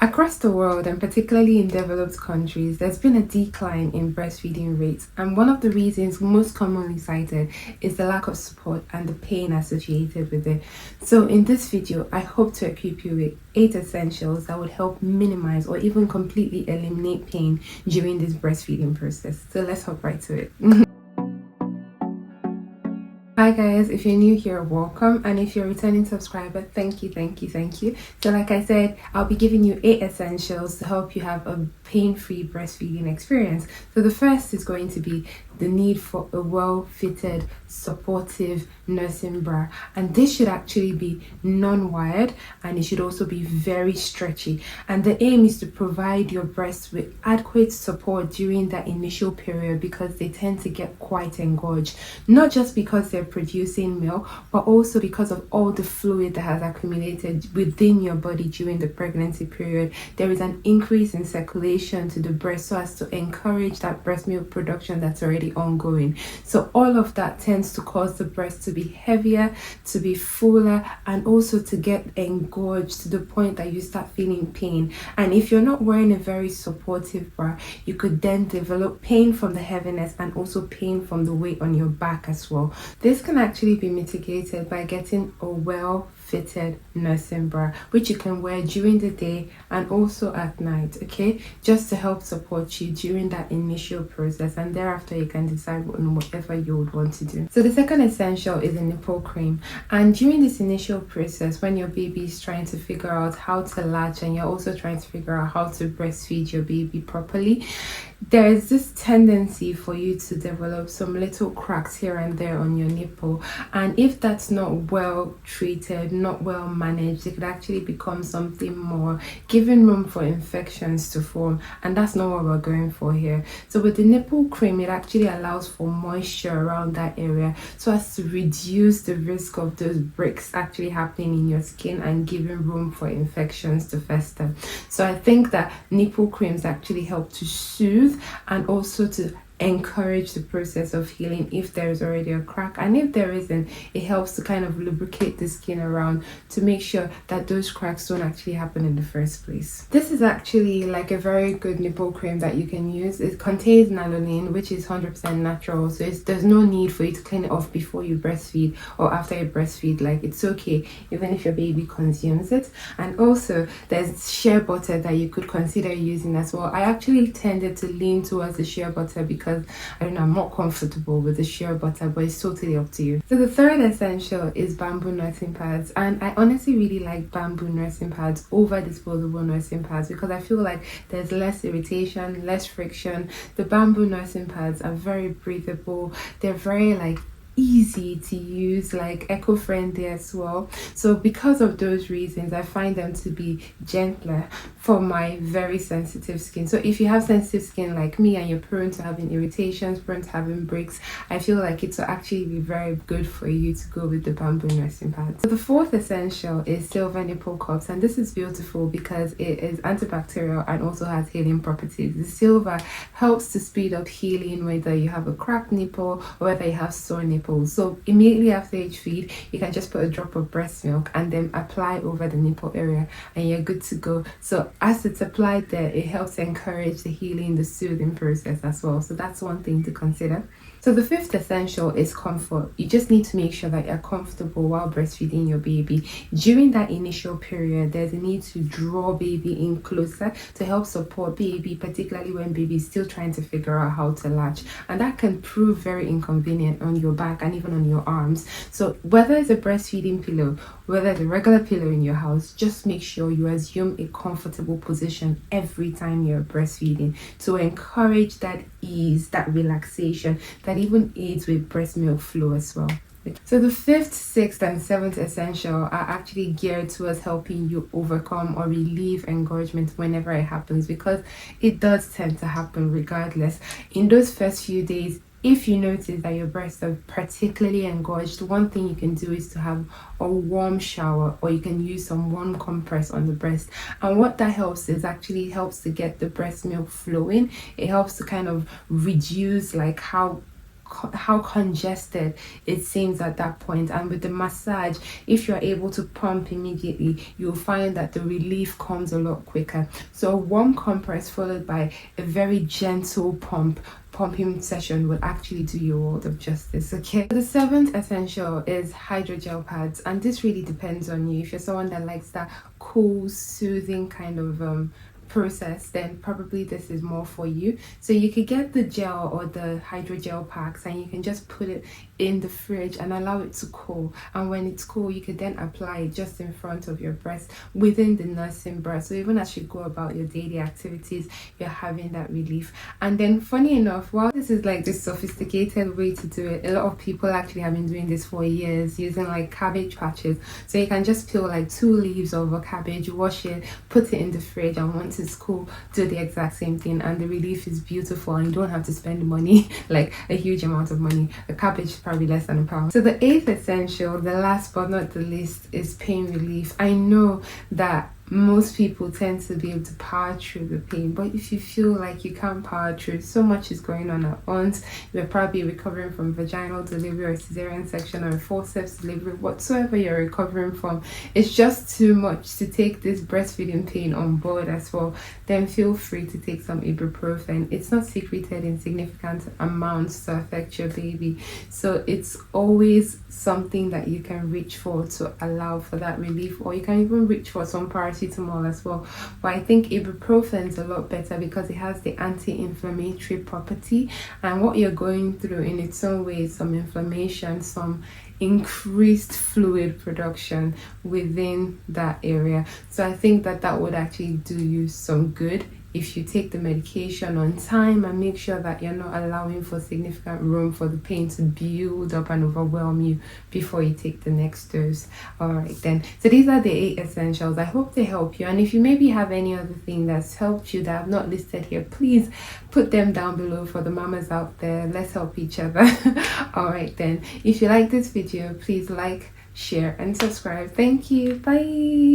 Across the world, and particularly in developed countries, there's been a decline in breastfeeding rates, and one of the reasons most commonly cited is the lack of support and the pain associated with it. So in this video, I hope to equip you with 8 essentials that would help minimize or even completely eliminate pain during this breastfeeding process. So let's hop right to it. Hi guys, if you're new here, welcome, and if you're a returning subscriber, thank you. So like I said, I'll be giving you 8 essentials to help you have a pain-free breastfeeding experience. So the first is going to be the need for a well-fitted, supportive nursing bra, and this should actually be non-wired, and it should also be very stretchy, and the aim is to provide your breasts with adequate support during that initial period because they tend to get quite engorged, not just because they're producing milk, but also because of all the fluid that has accumulated within your body during the pregnancy period. There is an increase in circulation to the breast so as to encourage that breast milk production that's already ongoing. So all of that tends to cause the breast to be heavier, to be fuller, and also to get engorged to the point that you start feeling pain. And if you're not wearing a very supportive bra, you could then develop pain from the heaviness and also pain from the weight on your back as well. This can actually be mitigated by getting a well-fitted nursing bra, which you can wear during the day and also at night, okay, just to help support you during that initial process, and thereafter you can decide on whatever you would want to do. So the second essential is a nipple cream, and during this initial process when your baby is trying to figure out how to latch and you're also trying to figure out how to breastfeed your baby properly, there is this tendency for you to develop some little cracks here and there on your nipple, and if that's not well treated, not well managed, it could actually become something more, giving room for infections to form, and that's not what we're going for here. So with the nipple cream, it actually allows for moisture around that area so as to reduce the risk of those breaks actually happening in your skin and giving room for infections to fester. So I think that nipple creams actually help to soothe and also to encourage the process of healing if there is already a crack, and if there isn't, it helps to kind of lubricate the skin around to make sure that those cracks don't actually happen in the first place. This is actually like a very good nipple cream that you can use. It contains lanolin, which is 100% natural, so there's no need for you to clean it off before you breastfeed or after you breastfeed. Like, it's okay even if your baby consumes it. And also there's shea butter that you could consider using as well. I actually tended to lean towards the shea butter because I don't know, I'm not comfortable with the shea butter, but it's totally up to you. So the third essential is bamboo nursing pads, and I honestly really like bamboo nursing pads over disposable nursing pads because I feel like there's less irritation, less friction. The bamboo nursing pads are very breathable, they're very like easy to use, like eco-friendly as well. So because of those reasons, I find them to be gentler for my very sensitive skin. So if you have sensitive skin like me and you're prone to having irritations, prone to having breaks, I feel like it will actually be very good for you to go with the bamboo nursing pads. So the fourth essential is silver nipple cups, and this is beautiful because it is antibacterial and also has healing properties. The silver helps to speed up healing whether you have a cracked nipple or whether you have sore nipples. So immediately after each feed, you can just put a drop of breast milk and then apply over the nipple area and you're good to go. So as it's applied there, it helps encourage the healing, the soothing process as well. So that's one thing to consider. So the fifth essential is comfort. You just need to make sure that you're comfortable while breastfeeding your baby. During that initial period, there's a need to draw baby in closer to help support baby, particularly when baby is still trying to figure out how to latch. And that can prove very inconvenient on your back and even on your arms. So whether it's a breastfeeding pillow, whether it's a regular pillow in your house, just make sure you assume a comfortable position every time you're breastfeeding to encourage that ease, that relaxation, that even aids with breast milk flow as well. So the fifth, sixth, and seventh essential are actually geared towards helping you overcome or relieve engorgement whenever it happens, because it does tend to happen regardless. In those first few days, if you notice that your breasts are particularly engorged, one thing you can do is to have a warm shower, or you can use some warm compress on the breast. And what that helps is actually helps to get the breast milk flowing. It helps to kind of reduce like how how congested it seems at that point. And with the massage, if you're able to pump immediately, you'll find that the relief comes a lot quicker. So a warm compress followed by a very gentle pumping session will actually do you a world of justice. Okay, the seventh essential is hydrogel pads, and this really depends on you. If you're someone that likes that cool, soothing kind of process, then probably this is more for you. So you could get the gel or the hydrogel packs, and you can just put it in the fridge and allow it to cool. And when it's cool, you could then apply it just in front of your breast within the nursing bra. So even as you go about your daily activities, you're having that relief. And then funny enough, while this is like this sophisticated way to do it, a lot of people actually have been doing this for years using like cabbage patches. So you can just peel like 2 leaves of a cabbage, wash it, put it in the fridge, and once it's cool, do the exact same thing, and the relief is beautiful, and you don't have to spend money, like a huge amount of money. A cabbage is probably less than £1. So the eighth essential, the last but not the least, is pain relief. I know that most people tend to be able to power through the pain, but if you feel like you can't power through, so much is going on at once, you're probably recovering from vaginal delivery or cesarean section or forceps delivery, whatsoever you're recovering from, it's just too much to take this breastfeeding pain on board as well, then feel free to take some ibuprofen. It's not secreted in significant amounts to affect your baby, so it's always something that you can reach for to allow for that relief, or you can even reach for some paracetamol as well. But I think ibuprofen is a lot better because it has the anti-inflammatory property, and what you're going through in its own way is some inflammation, some increased fluid production within that area. So I think that that would actually do you some good if you take the medication on time and make sure that you're not allowing for significant room for the pain to build up and overwhelm you before you take the next dose. All right then, so these are the 8 essentials. I hope they help you, and if you maybe have any other thing that's helped you that I've not listed here, please put them down below for the mamas out there. Let's help each other. All right then, if you like this video, please like, share and subscribe. Thank you. Bye.